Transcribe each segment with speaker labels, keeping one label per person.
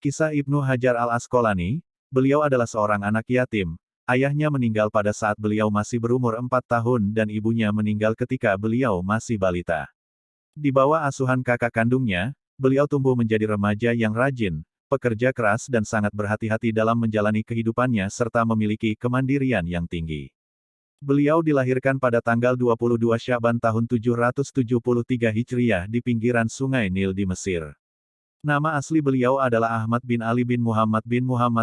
Speaker 1: Kisah Ibnu Hajar al-Asqalani, beliau adalah seorang anak yatim. Ayahnya meninggal pada saat beliau masih berumur 4 tahun dan ibunya meninggal ketika beliau masih balita. Di bawah asuhan kakak kandungnya, beliau tumbuh menjadi remaja yang rajin, pekerja keras dan sangat berhati-hati dalam menjalani kehidupannya serta memiliki kemandirian yang tinggi. Beliau dilahirkan pada tanggal 22 Sya'ban tahun 773 Hijriah di pinggiran Sungai Nil di Mesir. Nama asli beliau adalah Ahmad bin Ali bin Muhammad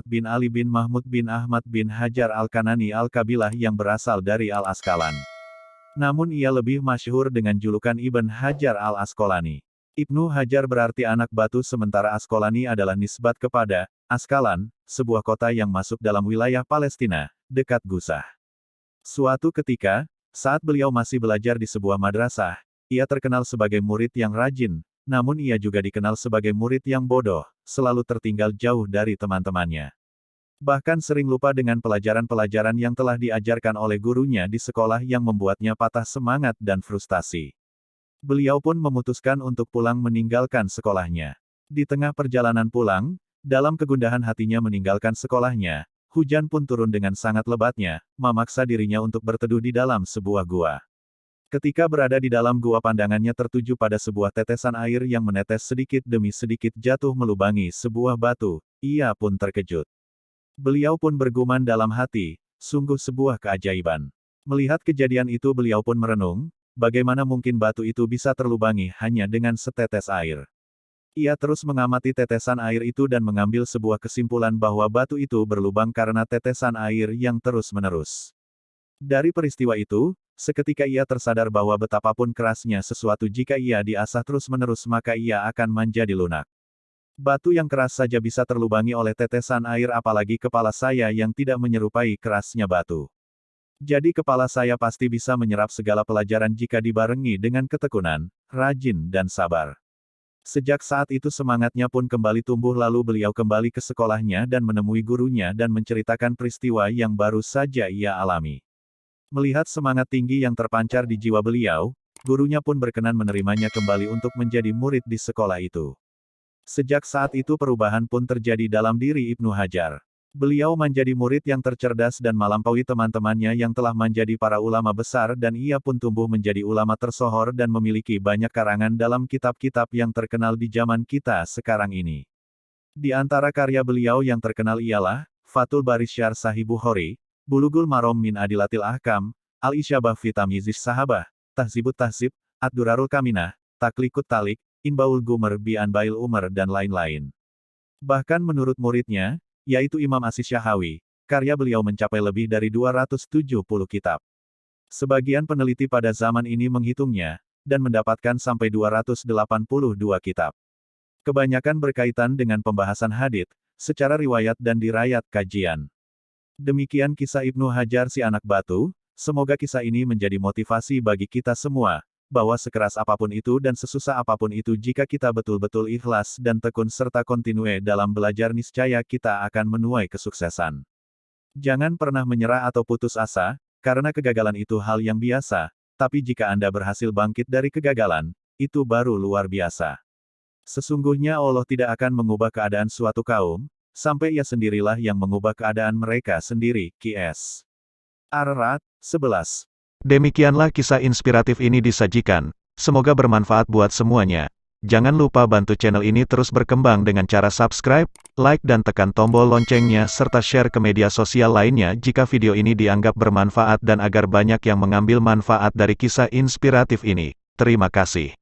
Speaker 1: bin Ali bin Mahmud bin Ahmad bin Hajar al-Kanani al-Kabilah yang berasal dari Al-Asqalan. Namun ia lebih masyhur dengan julukan Ibn Hajar al-Asqalani. Ibnu Hajar berarti anak batu sementara Asqalani adalah nisbat kepada Asqalan, sebuah kota yang masuk dalam wilayah Palestina, dekat Gusah. Suatu ketika, saat beliau masih belajar di sebuah madrasah, ia terkenal sebagai murid yang rajin, namun ia juga dikenal sebagai murid yang bodoh, selalu tertinggal jauh dari teman-temannya. Bahkan sering lupa dengan pelajaran-pelajaran yang telah diajarkan oleh gurunya di sekolah yang membuatnya patah semangat dan frustasi. Beliau pun memutuskan untuk pulang meninggalkan sekolahnya. Di tengah perjalanan pulang, dalam kegundahan hatinya meninggalkan sekolahnya, hujan pun turun dengan sangat lebatnya, memaksa dirinya untuk berteduh di dalam sebuah gua. Ketika berada di dalam gua pandangannya tertuju pada sebuah tetesan air yang menetes sedikit demi sedikit jatuh melubangi sebuah batu, ia pun terkejut. Beliau pun bergumam dalam hati, sungguh sebuah keajaiban. Melihat kejadian itu beliau pun merenung, bagaimana mungkin batu itu bisa terlubangi hanya dengan setetes air. Ia terus mengamati tetesan air itu dan mengambil sebuah kesimpulan bahwa batu itu berlubang karena tetesan air yang terus-menerus. Dari peristiwa itu, seketika ia tersadar bahwa betapapun kerasnya sesuatu jika ia diasah terus-menerus maka ia akan menjadi lunak. Batu yang keras saja bisa terlubangi oleh tetesan air apalagi kepala saya yang tidak menyerupai kerasnya batu. Jadi kepala saya pasti bisa menyerap segala pelajaran jika dibarengi dengan ketekunan, rajin dan sabar. Sejak saat itu semangatnya pun kembali tumbuh lalu beliau kembali ke sekolahnya dan menemui gurunya dan menceritakan peristiwa yang baru saja ia alami. Melihat semangat tinggi yang terpancar di jiwa beliau, gurunya pun berkenan menerimanya kembali untuk menjadi murid di sekolah itu. Sejak saat itu perubahan pun terjadi dalam diri Ibnu Hajar. Beliau menjadi murid yang tercerdas dan melampaui teman-temannya yang telah menjadi para ulama besar dan ia pun tumbuh menjadi ulama tersohor dan memiliki banyak karangan dalam kitab-kitab yang terkenal di zaman kita sekarang ini. Di antara karya beliau yang terkenal ialah, Fathul Bari Syarh Sahih Bukhari, Bulughul Maram min Adillatil Ahkam, Al-Isyabah fi Tamyizis Sahabah, Tahzibut Tahzib, Ad-Durarul Kaminah, Taklikut Talik, Inbaul Gumar bi Anbail Umar dan lain-lain. Bahkan menurut muridnya, yaitu Imam As-Syahawi, karya beliau mencapai lebih dari 270 kitab. Sebagian peneliti pada zaman ini menghitungnya, dan mendapatkan sampai 282 kitab. Kebanyakan berkaitan dengan pembahasan hadits, secara riwayat dan dirayat kajian. Demikian kisah Ibnu Hajar si anak batu, semoga kisah ini menjadi motivasi bagi kita semua, bahwa sekeras apapun itu dan sesusah apapun itu jika kita betul-betul ikhlas dan tekun serta kontinue dalam belajar niscaya kita akan menuai kesuksesan. Jangan pernah menyerah atau putus asa, karena kegagalan itu hal yang biasa, tapi jika Anda berhasil bangkit dari kegagalan, itu baru luar biasa. Sesungguhnya Allah tidak akan mengubah keadaan suatu kaum, sampai Ia sendirilah yang mengubah keadaan mereka sendiri. Qs. Ar-Ra'd 11.
Speaker 2: Demikianlah kisah inspiratif ini disajikan. Semoga bermanfaat buat semuanya. Jangan lupa bantu channel ini terus berkembang dengan cara subscribe, like dan tekan tombol loncengnya serta share ke media sosial lainnya jika video ini dianggap bermanfaat dan agar banyak yang mengambil manfaat dari kisah inspiratif ini. Terima kasih.